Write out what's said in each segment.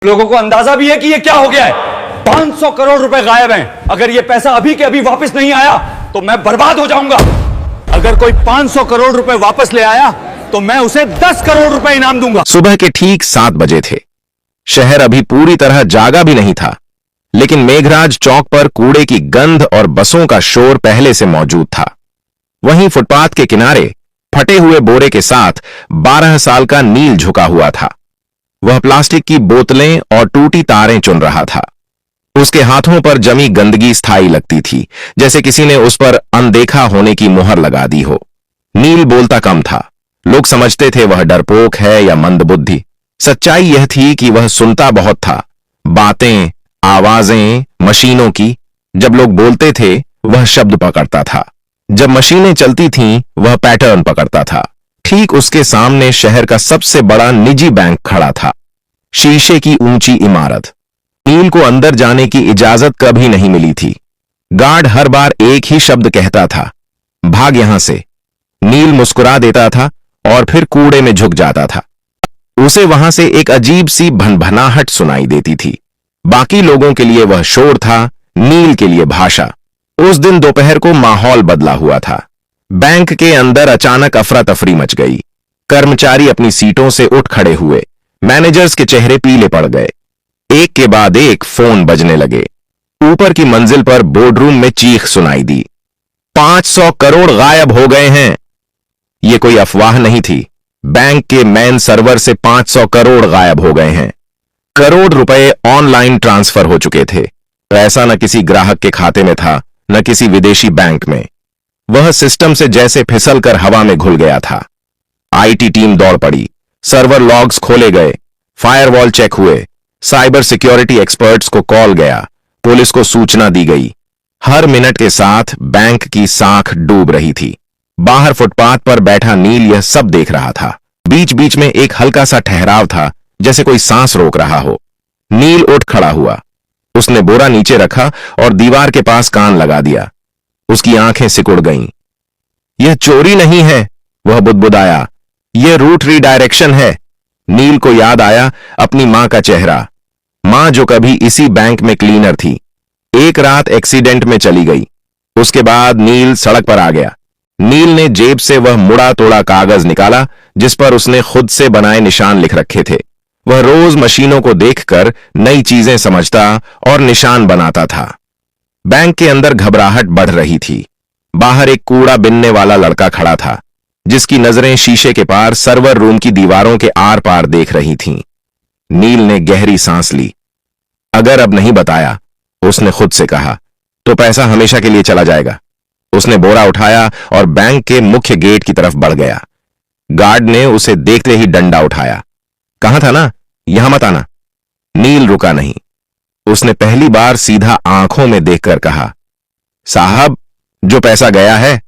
लोगों को अंदाजा भी है कि ये क्या हो गया है। 500 करोड़ रुपए गायब हैं। अगर ये पैसा अभी के अभी वापस नहीं आया तो मैं बर्बाद हो जाऊंगा। अगर कोई 500 करोड़ रुपए वापस ले आया तो मैं उसे 10 करोड़ रुपए इनाम दूंगा। सुबह के ठीक 7 बजे थे। शहर अभी पूरी तरह जागा भी नहीं था, लेकिन मेघराज चौक पर कूड़े की गंध और बसों का शोर पहले से मौजूद था। वहीं फुटपाथ के किनारे फटे हुए बोरे के साथ 12 साल का नील झुका हुआ था। वह प्लास्टिक की बोतलें और टूटी तारें चुन रहा था। उसके हाथों पर जमी गंदगी स्थायी लगती थी, जैसे किसी ने उस पर अनदेखा होने की मुहर लगा दी हो। नील बोलता कम था। लोग समझते थे वह डरपोक है या मंदबुद्धि। सच्चाई यह थी कि वह सुनता बहुत था, बातें, आवाजें मशीनों की। जब लोग बोलते थे वह शब्द पकड़ता था, जब मशीनें चलती थीं वह पैटर्न पकड़ता था। ठीक उसके सामने शहर का सबसे बड़ा निजी बैंक खड़ा था, शीशे की ऊंची इमारत। नील को अंदर जाने की इजाजत कभी नहीं मिली थी। गार्ड हर बार एक ही शब्द कहता था, भाग यहां से। नील मुस्कुरा देता था और फिर कूड़े में झुक जाता था। उसे वहां से एक अजीब सी भनभनाहट सुनाई देती थी। बाकी लोगों के लिए वह शोर था, नील के लिए भाषा। उस दिन दोपहर को माहौल बदला हुआ था। बैंक के अंदर अचानक अफरा तफरी मच गई। कर्मचारी अपनी सीटों से उठ खड़े हुए। मैनेजर्स के चेहरे पीले पड़ गए। एक के बाद एक फोन बजने लगे। ऊपर की मंजिल पर बोर्डरूम में चीख सुनाई दी, 500 करोड़ गायब हो गए हैं। यह कोई अफवाह नहीं थी। बैंक के मेन सर्वर से 500 करोड़ गायब हो गए हैं। करोड़ रुपए ऑनलाइन ट्रांसफर हो चुके थे। पैसा न किसी ग्राहक के खाते में था, न किसी विदेशी बैंक में। वह सिस्टम से जैसे फिसलकर हवा में घुल गया था। आईटी टीम दौड़ पड़ी। सर्वर लॉग्स खोले गए, फायरवॉल चेक हुए, साइबर सिक्योरिटी एक्सपर्ट्स को कॉल गया, पुलिस को सूचना दी गई। हर मिनट के साथ बैंक की साख डूब रही थी। बाहर फुटपाथ पर बैठा नील यह सब देख रहा था। बीच बीच में एक हल्का सा ठहराव था, जैसे कोई सांस रोक रहा हो। नील उठ खड़ा हुआ। उसने बोरा नीचे रखा और दीवार के पास कान लगा दिया। उसकी आंखें सिकुड़ गईं। यह चोरी नहीं है, वह बुदबुदाया, यह रूट रीडायरेक्शन है। नील को याद आया अपनी मां का चेहरा। मां जो कभी इसी बैंक में क्लीनर थी, एक रात एक्सीडेंट में चली गई। उसके बाद नील सड़क पर आ गया। नील ने जेब से वह मुड़ा तोड़ा कागज निकाला जिस पर उसने खुद से बनाए निशान लिख रखे थे। वह रोज मशीनों को देखकर नई चीजें समझता और निशान बनाता था। बैंक के अंदर घबराहट बढ़ रही थी। बाहर एक कूड़ा बिनने वाला लड़का खड़ा था, जिसकी नजरें शीशे के पार सर्वर रूम की दीवारों के आर पार देख रही थीं। नील ने गहरी सांस ली। अगर अब नहीं बताया, उसने खुद से कहा, तो पैसा हमेशा के लिए चला जाएगा। उसने बोरा उठाया और बैंक के मुख्य गेट की तरफ बढ़ गया। गार्ड ने उसे देखते ही डंडा उठाया। कहा था ना, यहां मत आना। नील रुका नहीं। उसने पहली बार सीधा आंखों में देखकर कहा, साहब, जो पैसा गया है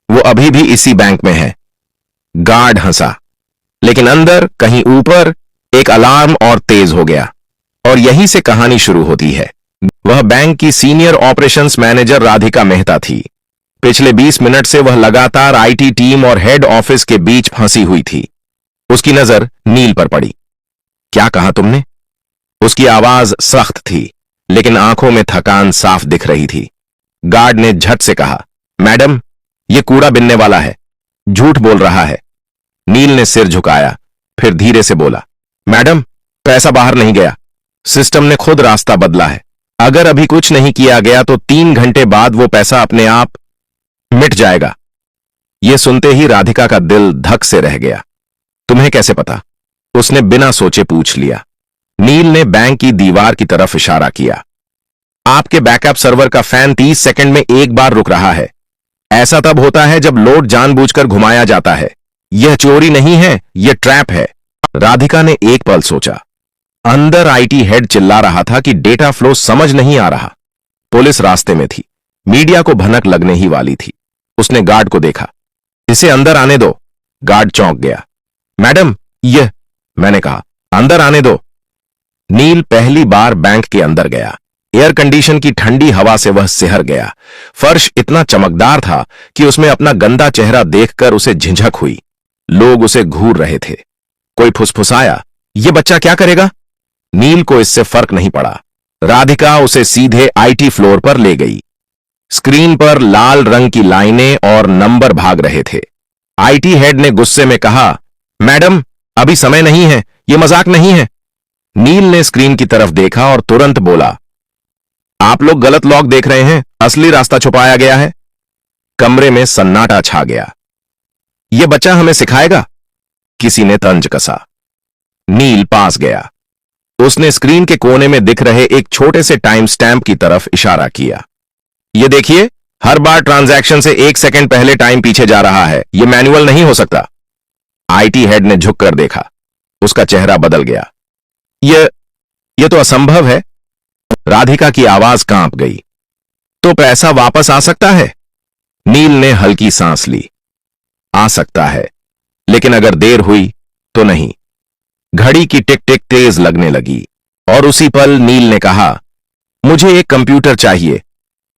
वो अभी भी इसी बैंक में है। गार्ड हंसा, लेकिन अंदर कहीं ऊपर एक अलार्म और तेज हो गया। और यहीं से कहानी शुरू होती है। वह बैंक की senior operations manager Radhika Mehta थी। पिछले 20 मिनट से वह लगातार आईटी टीम और हेड ऑफिस के बीच फंसी हुई थी। उसकी नजर नील पर पड़ी। क्या कहा तुमने? उसकी आवाज सख्त थी, लेकिन आंखों में थकान साफ दिख रही थी। गार्ड ने झट से कहा, मैडम, यह कूड़ा बिनने वाला है, झूठ बोल रहा है। नील ने सिर झुकाया, फिर धीरे से बोला, मैडम, पैसा बाहर नहीं गया। सिस्टम ने खुद रास्ता बदला है। अगर अभी कुछ नहीं किया गया तो 3 घंटे बाद वो पैसा अपने आप मिट जाएगा। यह सुनते ही राधिका का दिल धक से रह गया। तुम्हें कैसे पता? उसने बिना सोचे पूछ लिया। नील ने बैंक की दीवार की तरफ इशारा किया। आपके बैकअप सर्वर का फैन 30 सेकंड में एक बार रुक रहा है। ऐसा तब होता है जब लोड जानबूझकर घुमाया जाता है। यह चोरी नहीं है, यह ट्रैप है। राधिका ने एक पल सोचा। अंदर आईटी हेड चिल्ला रहा था कि डेटा फ्लो समझ नहीं आ रहा। पुलिस रास्ते में थी। मीडिया को भनक लगने ही वाली थी। उसने गार्ड को देखा। इसे अंदर आने दो। गार्ड चौंक गया। मैडम, यह, मैंने कहा, अंदर आने दो। नील पहली बार बैंक के अंदर गया। एयर कंडीशन की ठंडी हवा से वह सिहर गया। फर्श इतना चमकदार था कि उसमें अपना गंदा चेहरा देखकर उसे झिझक हुई। लोग उसे घूर रहे थे। कोई फुसफुसाया, यह बच्चा क्या करेगा? नील को इससे फर्क नहीं पड़ा। राधिका उसे सीधे आईटी फ्लोर पर ले गई। स्क्रीन पर लाल रंग की लाइनें और नंबर भाग रहे थे। आईटी हेड ने गुस्से में कहा, मैडम, अभी समय नहीं है, यह मजाक नहीं है। नील ने स्क्रीन की तरफ देखा और तुरंत बोला, आप लोग गलत लॉक देख रहे हैं, असली रास्ता छुपाया गया है। कमरे में सन्नाटा छा गया। यह बच्चा हमें सिखाएगा, किसी ने तंज कसा। नील पास गया। उसने स्क्रीन के कोने में दिख रहे एक छोटे से टाइम स्टैंप की तरफ इशारा किया। यह देखिए, हर बार ट्रांजैक्शन से 1 सेकंड पहले टाइम पीछे जा रहा है। यह मैनुअल नहीं हो सकता। आईटी हेड ने झुककर देखा। उसका चेहरा बदल गया। यह तो असंभव है। राधिका की आवाज कांप गई। तो पैसा वापस आ सकता है? नील ने हल्की सांस ली। आ सकता है, लेकिन अगर देर हुई तो नहीं। घड़ी की टिक टिक तेज लगने लगी और उसी पल नील ने कहा, मुझे एक कंप्यूटर चाहिए,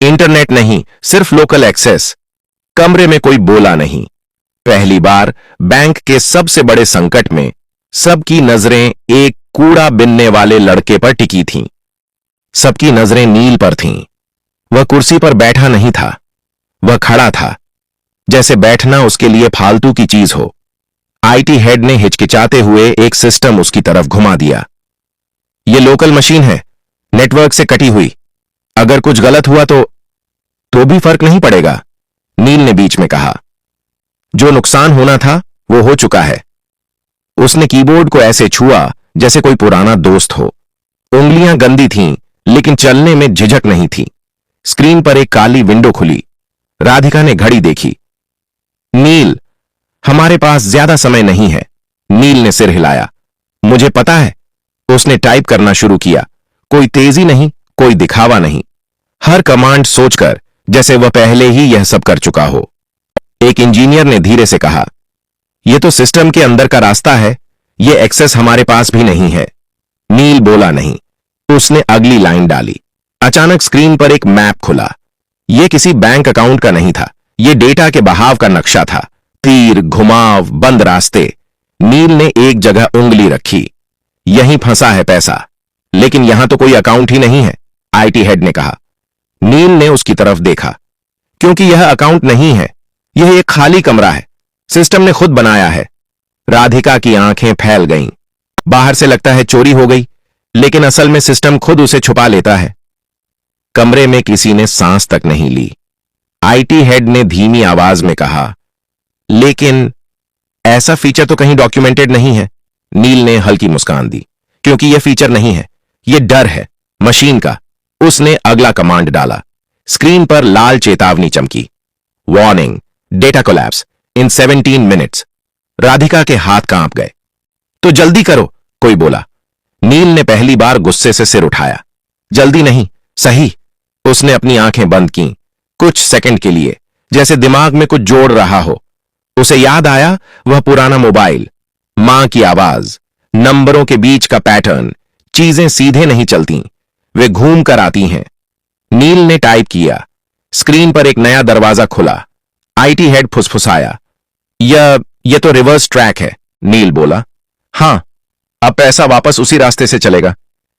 इंटरनेट नहीं, सिर्फ लोकल एक्सेस। कमरे में कोई बोला नहीं। पहली बार बैंक के सबसे बड़े संकट में सबकी नजरें एक कूड़ा बिनने वाले लड़के पर टिकी थीं। सबकी नजरें नील पर थीं। वह कुर्सी पर बैठा नहीं था, वह खड़ा था, जैसे बैठना उसके लिए फालतू की चीज हो। आईटी हेड ने हिचकिचाते हुए एक सिस्टम उसकी तरफ घुमा दिया। यह लोकल मशीन है, नेटवर्क से कटी हुई। अगर कुछ गलत हुआ तो भी फर्क नहीं पड़ेगा, नील ने बीच में कहा। जो नुकसान होना था वो हो चुका है। उसने कीबोर्ड को ऐसे छुआ जैसे कोई पुराना दोस्त हो। उंगलियां गंदी थीं, लेकिन चलने में झिझक नहीं थी। स्क्रीन पर एक काली विंडो खुली। राधिका ने घड़ी देखी। नील, हमारे पास ज्यादा समय नहीं है। नील ने सिर हिलाया। मुझे पता है। उसने टाइप करना शुरू किया। कोई तेजी नहीं, कोई दिखावा नहीं। हर कमांड सोचकर, जैसे वह पहले ही यह सब कर चुका हो। एक इंजीनियर ने धीरे से कहा, यह तो सिस्टम के अंदर का रास्ता है, यह एक्सेस हमारे पास भी नहीं है। नील बोला नहीं। उसने अगली लाइन डाली। अचानक स्क्रीन पर एक मैप खुला। यह किसी बैंक अकाउंट का नहीं था, यह डेटा के बहाव का नक्शा था। तीर, घुमाव, बंद रास्ते। नील ने एक जगह उंगली रखी। यहीं फंसा है पैसा। लेकिन यहां तो कोई अकाउंट ही नहीं है, आईटी हेड ने कहा। नील ने उसकी तरफ देखा। क्योंकि यह अकाउंट नहीं है, यह एक खाली कमरा है, सिस्टम ने खुद बनाया है। राधिका की आंखें फैल गईं। बाहर से लगता है चोरी हो गई, लेकिन असल में सिस्टम खुद उसे छुपा लेता है। कमरे में किसी ने सांस तक नहीं ली। आईटी हेड ने धीमी आवाज में कहा, लेकिन ऐसा फीचर तो कहीं डॉक्यूमेंटेड नहीं है। नील ने हल्की मुस्कान दी। क्योंकि यह फीचर नहीं है, यह डर है मशीन का। उसने अगला कमांड डाला। स्क्रीन पर लाल चेतावनी चमकी। वार्निंग, डेटा कोलैप्स इन 17 मिनट्स। राधिका के हाथ कांप गए। तो जल्दी करो, कोई बोला। नील ने पहली बार गुस्से से सिर उठाया। जल्दी नहीं, सही। उसने अपनी आंखें बंद कीं, कुछ सेकंड के लिए, जैसे दिमाग में कुछ जोड़ रहा हो। उसे याद आया वह पुराना मोबाइल, मां की आवाज, नंबरों के बीच का पैटर्न। चीजें सीधे नहीं चलती, वे घूम कर आती हैं। नील ने टाइप किया। स्क्रीन पर एक नया दरवाजा खुला। आईटी हेड फुसफुसाया, यह तो रिवर्स ट्रैक है। नील बोला, हां, अब पैसा वापस उसी रास्ते से चलेगा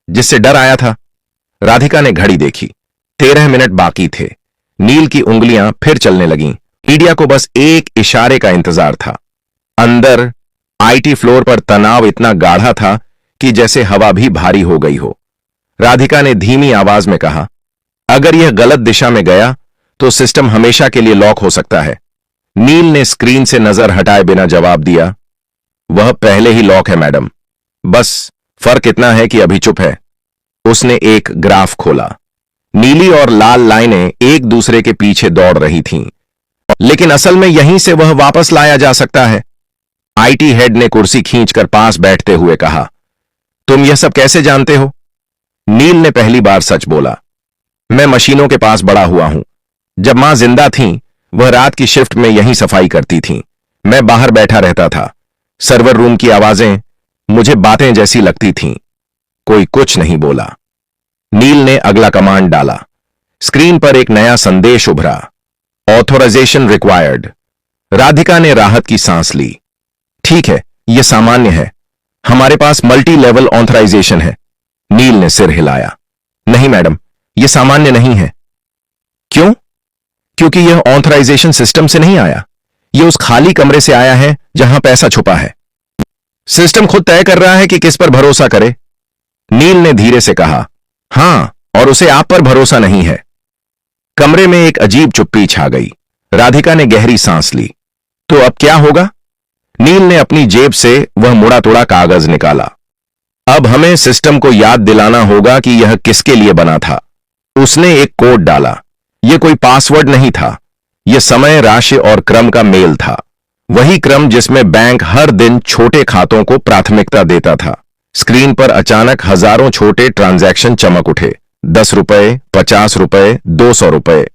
जिससे डर आया था। राधिका ने घड़ी देखी। 13 मिनट बाकी थे। नील की उंगलियां फिर चलने लगीं। मीडिया को बस एक इशारे का इंतजार था। अंदर आईटी फ्लोर पर तनाव इतना गाढ़ा था कि जैसे हवा भी भारी हो गई हो। राधिका ने धीमी आवाज में कहा, अगर यह गलत दिशा में गया तो सिस्टम हमेशा के लिए लॉक हो सकता है। नील ने स्क्रीन से नजर हटाए बिना जवाब दिया, वह पहले ही लॉक है मैडम, बस फर्क इतना है कि अभी चुप है। उसने एक ग्राफ खोला। नीली और लाल लाइनें एक दूसरे के पीछे दौड़ रही थीं, लेकिन असल में यहीं से वह वापस लाया जा सकता है। आईटी हेड ने कुर्सी खींचकर पास बैठते हुए कहा, तुम यह सब कैसे जानते हो? नील ने पहली बार सच बोला, मैं मशीनों के पास बड़ा हुआ हूं। जब मां जिंदा थीं, वह रात की शिफ्ट में यहीं सफाई करती थीं। मैं बाहर बैठा रहता था। सर्वर रूम की आवाजें मुझे बातें जैसी लगती थीं। कोई कुछ नहीं बोला। नील ने अगला कमांड डाला। स्क्रीन पर एक नया संदेश उभरा, ऑथोराइजेशन रिक्वायर्ड। राधिका ने राहत की सांस ली। ठीक है, यह सामान्य है, हमारे पास मल्टी लेवल ऑथराइजेशन है। नील ने सिर हिलाया। नहीं मैडम, यह सामान्य नहीं है। क्यों? क्योंकि यह ऑथराइजेशन सिस्टम से नहीं आया। यह उस खाली कमरे से आया है जहां पैसा छुपा है। सिस्टम खुद तय कर रहा है कि किस पर भरोसा करे। नील ने धीरे से कहा, हां, और उसे आप पर भरोसा नहीं है। कमरे में एक अजीब चुप्पी छा गई। राधिका ने गहरी सांस ली। तो अब क्या होगा? नील ने अपनी जेब से वह मुड़ा तोड़ा कागज निकाला। अब हमें सिस्टम को याद दिलाना होगा कि यह किसके लिए बना था। उसने एक कोड डाला। यह कोई पासवर्ड नहीं था। यह समय, राशि और क्रम का मेल था। वही क्रम जिसमें बैंक हर दिन छोटे खातों को प्राथमिकता देता था। स्क्रीन पर अचानक हजारों छोटे ट्रांजैक्शन चमक उठे। 10 रुपए, 50 रुपए, 200 रुपए।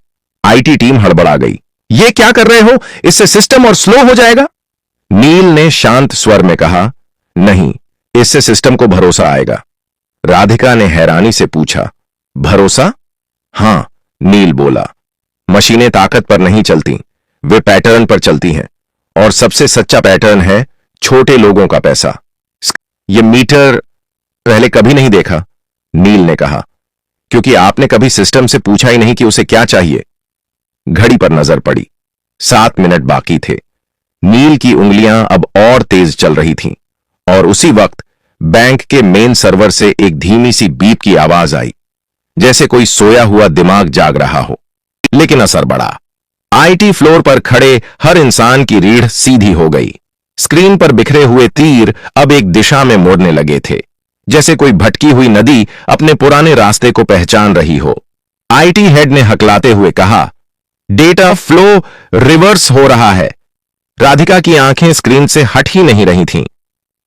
आईटी टीम हड़बड़ा गई। ये क्या कर रहे हो? इससे सिस्टम और स्लो हो जाएगा। नील ने शांत स्वर में कहा, नहीं, इससे सिस्टम को भरोसा आएगा। राधिका ने हैरानी से पूछा, भरोसा? हां, नील बोला। मशीनें ताकत पर नहीं चलती, वे पैटर्न पर चलती हैं, और सबसे सच्चा पैटर्न है छोटे लोगों का पैसा। यह मीटर पहले कभी नहीं देखा, नील ने कहा, क्योंकि आपने कभी सिस्टम से पूछा ही नहीं कि उसे क्या चाहिए। घड़ी पर नजर पड़ी। 7 मिनट बाकी थे। नील की उंगलियां अब और तेज चल रही थीं, और उसी वक्त बैंक के मेन सर्वर से एक धीमी सी बीप की आवाज आई, जैसे कोई सोया हुआ दिमाग जाग रहा हो। लेकिन असर बड़ा। आईटी फ्लोर पर खड़े हर इंसान की रीढ़ सीधी हो गई। स्क्रीन पर बिखरे हुए तीर अब एक दिशा में मोड़ने लगे थे, जैसे कोई भटकी हुई नदी अपने पुराने रास्ते को पहचान रही हो। आईटी हेड ने हकलाते हुए कहा, डेटा फ्लो रिवर्स हो रहा है। राधिका की आंखें स्क्रीन से हट ही नहीं रही थीं।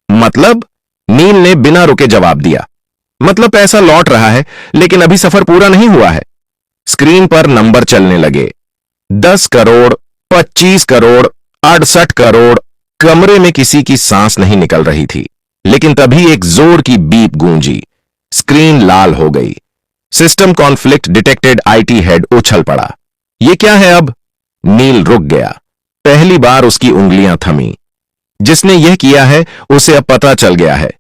मतलब? नील ने बिना रुके जवाब दिया, मतलब पैसा लौट रहा है, लेकिन अभी सफर पूरा नहीं हुआ है। स्क्रीन पर नंबर चलने लगे। 10 करोड़, 25 करोड़, 68 करोड़। कमरे में किसी की सांस नहीं निकल रही थी। लेकिन तभी एक जोर की बीप गूंजी। स्क्रीन लाल हो गई। System conflict detected. IT head उछल पड़ा। यह क्या है अब? नील रुक गया। पहली बार उसकी उंगलियां थमी। जिसने यह किया है उसे अब पता चल गया है।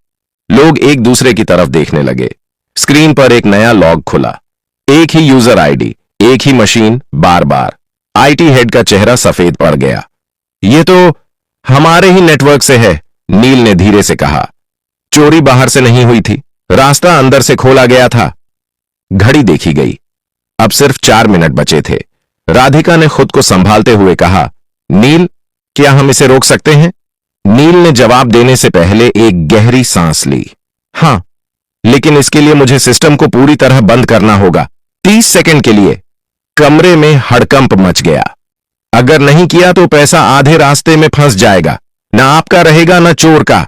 लोग एक दूसरे की तरफ देखने लगे। स्क्रीन पर एक नया लॉग खुला। एक ही यूजर आईडी, एक ही मशीन, बार बार। आईटी हेड का चेहरा सफेद पड़ गया। यह तो हमारे ही नेटवर्क से है, नील ने धीरे से कहा। चोरी बाहर से नहीं हुई थी, रास्ता अंदर से खोला गया था। घड़ी देखी गई। अब सिर्फ 4 मिनट बचे थे। राधिका ने खुद को संभालते हुए कहा, नील, क्या हम इसे रोक सकते हैं? नील ने जवाब देने से पहले एक गहरी सांस ली। हां, लेकिन इसके लिए मुझे सिस्टम को पूरी तरह बंद करना होगा। 30 सेकंड के लिए। कमरे में हड़कंप मच गया। अगर नहीं किया तो पैसा आधे रास्ते में फंस जाएगा। ना आपका रहेगा ना चोर का।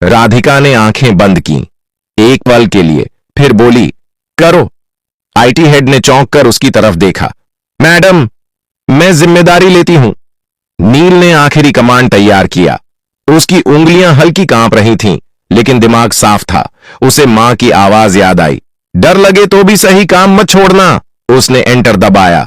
राधिका ने आंखें बंद की एक पल के लिए, फिर बोली, करो। आईटी हेड ने चौंक कर उसकी तरफ देखा। मैडम, मैं जिम्मेदारी लेती हूं। नील ने आखिरी कमांड तैयार किया। उसकी उंगलियां हल्की कांप रही थीं, लेकिन दिमाग साफ था। उसे मां की आवाज याद आई, डर लगे तो भी सही काम मत छोड़ना। उसने एंटर दबाया।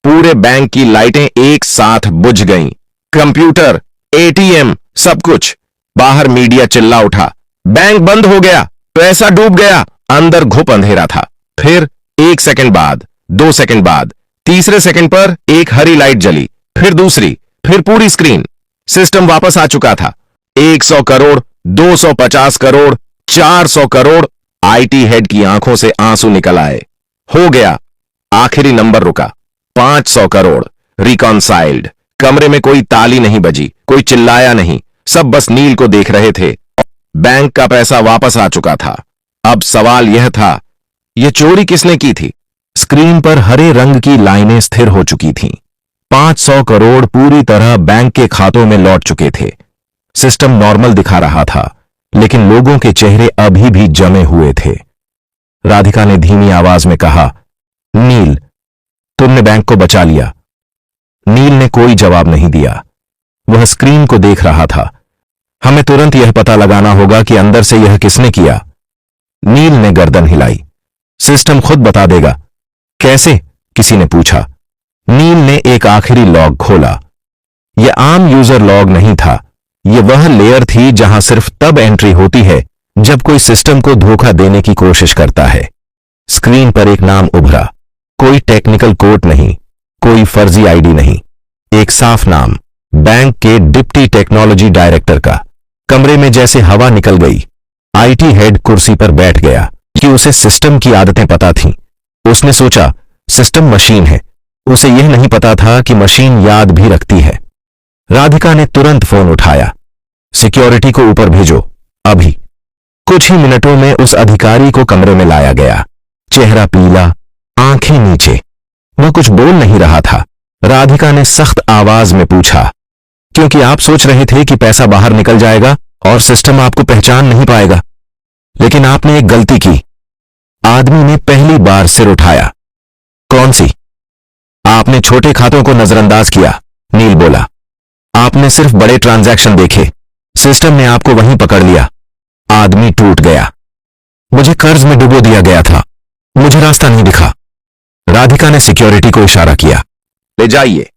पूरे बैंक की लाइटें एक साथ बुझ गईं। कंप्यूटर, एटीएम, सब कुछ। बाहर मीडिया चिल्ला उठा, बैंक बंद हो गया, पैसा डूब गया। अंदर घुप अंधेरा था। फिर 1 सेकंड बाद, 2 सेकंड बाद, तीसरे सेकंड पर एक हरी लाइट जली, फिर दूसरी, फिर पूरी स्क्रीन। सिस्टम वापस आ चुका था। 100 करोड़, 250 करोड़, 400 करोड़। आईटी हेड की आंखों से आंसू निकल आए। हो गया। आखिरी नंबर रुका। 500 करोड़। रिकॉन्साइल्ड। कमरे में कोई ताली नहीं बजी, कोई चिल्लाया नहीं। सब बस नील को देख रहे थे। बैंक का पैसा वापस आ चुका था। अब सवाल यह था, यह चोरी किसने की थी? स्क्रीन पर हरे रंग की लाइनें स्थिर हो चुकी थीं। 500 करोड़ पूरी तरह बैंक के खातों में लौट चुके थे। सिस्टम नॉर्मल दिखा रहा था, लेकिन लोगों के चेहरे अभी भी जमे हुए थे। राधिका ने धीमी आवाज में कहा, नील, तुमने बैंक को बचा लिया। नील ने कोई जवाब नहीं दिया। वह स्क्रीन को देख रहा था। हमें तुरंत यह पता लगाना होगा कि अंदर से यह किसने किया। नील ने गर्दन हिलाई। सिस्टम खुद बता देगा। कैसे? किसी ने पूछा। नील ने एक आखिरी लॉग खोला। यह आम यूजर लॉग नहीं था। यह वह लेयर थी जहां सिर्फ तब एंट्री होती है जब कोई सिस्टम को धोखा देने की कोशिश करता है। स्क्रीन पर एक नाम उभरा, कोई टेक्निकल कोड नहीं, कोई फर्जी आईडी नहीं, एक साफ नाम, बैंक के डिप्टी टेक्नोलॉजी डायरेक्टर का। कमरे में जैसे हवा निकल गई। आईटी हेड कुर्सी पर बैठ गया कि उसे सिस्टम की आदतें पता थीं। उसने सोचा, सिस्टम मशीन है, उसे यह नहीं पता था कि मशीन याद भी रखती है। राधिका ने तुरंत फोन उठाया। सिक्योरिटी को ऊपर भेजो, अभी। कुछ ही मिनटों में उस अधिकारी को कमरे में लाया गया। चेहरा पीला, आंखें नीचे, वह कुछ बोल नहीं रहा था। राधिका ने सख्त आवाज में पूछा, क्योंकि आप सोच रहे थे कि पैसा बाहर निकल जाएगा और सिस्टम आपको पहचान नहीं पाएगा, लेकिन आपने एक गलती की। आदमी ने पहली बार सिर उठाया। कौन सी? आपने छोटे खातों को नजरअंदाज किया, नील बोला। आपने सिर्फ बड़े ट्रांजैक्शन देखे, सिस्टम ने आपको वहीं पकड़ लिया। आदमी टूट गया। मुझे कर्ज में डुबो दिया गया था, मुझे रास्ता नहीं दिखा। राधिका ने सिक्योरिटी को इशारा किया, ले जाइए।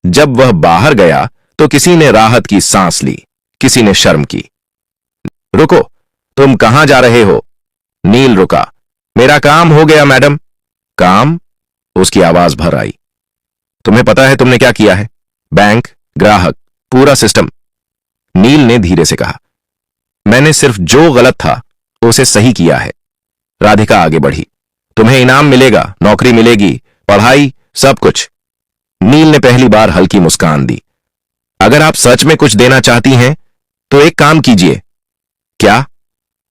जब वह बाहर गया तो किसी ने राहत की सांस ली, किसी ने शर्म की। रुको, तुम कहां जा रहे हो? नील रुका। मेरा काम हो गया मैडम। काम? उसकी आवाज भर आई। तुम्हें पता है तुमने क्या किया है? बैंक, ग्राहक, पूरा सिस्टम। नील ने धीरे से कहा, मैंने सिर्फ जो गलत था उसे सही किया है। राधिका आगे बढ़ी। तुम्हें इनाम मिलेगा, नौकरी मिलेगी, पढ़ाई, सब कुछ। नील ने पहली बार हल्की मुस्कान दी। अगर आप सच में कुछ देना चाहती हैं तो एक काम कीजिए। क्या?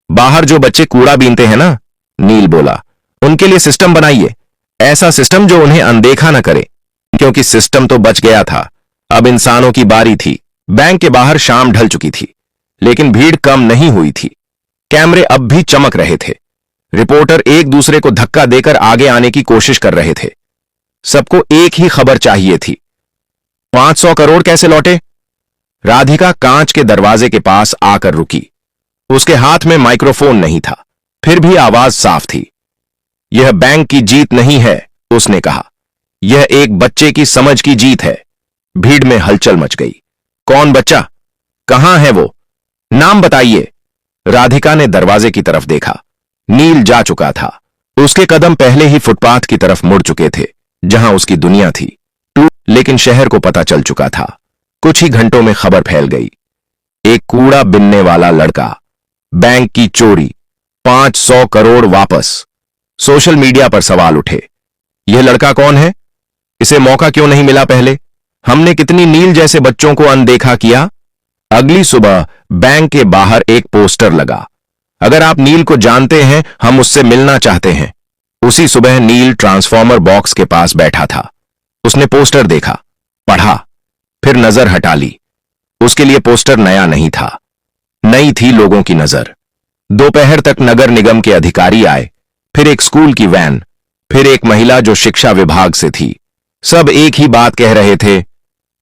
बाहर जो बच्चे कूड़ा बीनते हैं ना, नील बोला, उनके लिए सिस्टम बनाइए। ऐसा सिस्टम जो उन्हें अनदेखा न करे, क्योंकि सिस्टम तो बच गया था, अब इंसानों की बारी थी। बैंक के बाहर शाम ढल चुकी थी, लेकिन भीड़ कम नहीं हुई थी। कैमरे अब भी चमक रहे थे। रिपोर्टर एक दूसरे को धक्का देकर आगे आने की कोशिश कर रहे थे। सबको एक ही खबर चाहिए थी। 500 करोड़ कैसे लौटे? राधिका कांच के दरवाजे के पास आकर रुकी। उसके हाथ में माइक्रोफोन नहीं था, फिर भी आवाज साफ थी। यह बैंक की जीत नहीं है, उसने कहा, यह एक बच्चे की समझ की जीत है। भीड़ में हलचल मच गई। कौन बच्चा? कहां है वो? नाम बताइए। राधिका ने दरवाजे की तरफ देखा। नील जा चुका था। उसके कदम पहले ही फुटपाथ की तरफ मुड़ चुके थे, जहां उसकी दुनिया थी। लेकिन शहर को पता चल चुका था। कुछ ही घंटों में खबर फैल गई। एक कूड़ा बिनने वाला लड़का, बैंक की चोरी, 500 करोड़ वापस। सोशल मीडिया पर सवाल उठे, यह लड़का कौन है? इसे मौका क्यों नहीं मिला पहले? हमने कितनी नील जैसे बच्चों को अनदेखा किया। अगली सुबह बैंक के बाहर एक पोस्टर लगा, अगर आप नील को जानते हैं, हम उससे मिलना चाहते हैं। उसी सुबह नील ट्रांसफॉर्मर बॉक्स के पास बैठा था। उसने पोस्टर देखा, पढ़ा, फिर नजर हटा ली। उसके लिए पोस्टर नया नहीं था, नई थी लोगों की नजर। दोपहर तक नगर निगम के अधिकारी आए, फिर एक स्कूल की वैन, फिर एक महिला जो शिक्षा विभाग से थी। सब एक ही बात कह रहे थे,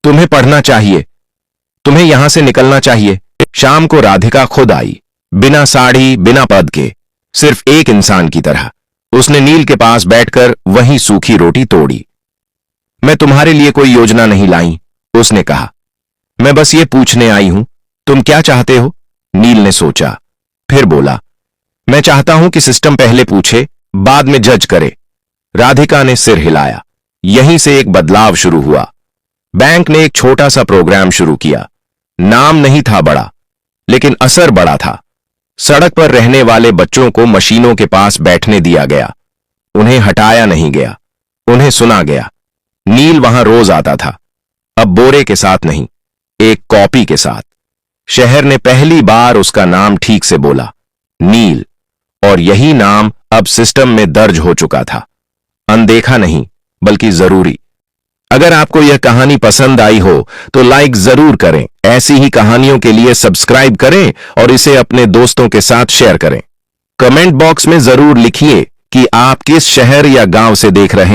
तुम्हें पढ़ना चाहिए, तुम्हें यहां से निकलना चाहिए। शाम को राधिका खुद आई, बिना साड़ी, बिना पद के, सिर्फ एक इंसान की तरह। उसने नील के पास बैठकर वही सूखी रोटी तोड़ी। मैं तुम्हारे लिए कोई योजना नहीं लाई, उसने कहा, मैं बस ये पूछने आई हूं, तुम क्या चाहते हो? नील ने सोचा, फिर बोला, मैं चाहता हूं कि सिस्टम पहले पूछे, बाद में जज करे। राधिका ने सिर हिलाया। यहीं से एक बदलाव शुरू हुआ। बैंक ने एक छोटा सा प्रोग्राम शुरू किया। नाम नहीं था बड़ा, लेकिन असर बड़ा था। सड़क पर रहने वाले बच्चों को मशीनों के पास बैठने दिया गया। उन्हें हटाया नहीं गया, उन्हें सुना गया। नील वहां रोज आता था, अब बोरे के साथ नहीं, एक कॉपी के साथ। शहर ने पहली बार उसका नाम ठीक से बोला, नील, और यही नाम अब सिस्टम में दर्ज हो चुका था। अनदेखा नहीं, बल्कि जरूरी। अगर आपको यह कहानी पसंद आई हो तो लाइक जरूर करें। ऐसी ही कहानियों के लिए सब्सक्राइब करें और इसे अपने दोस्तों के साथ शेयर करें। कमेंट बॉक्स में जरूर लिखिए कि आप किस शहर या गांव से देख रहे हैं।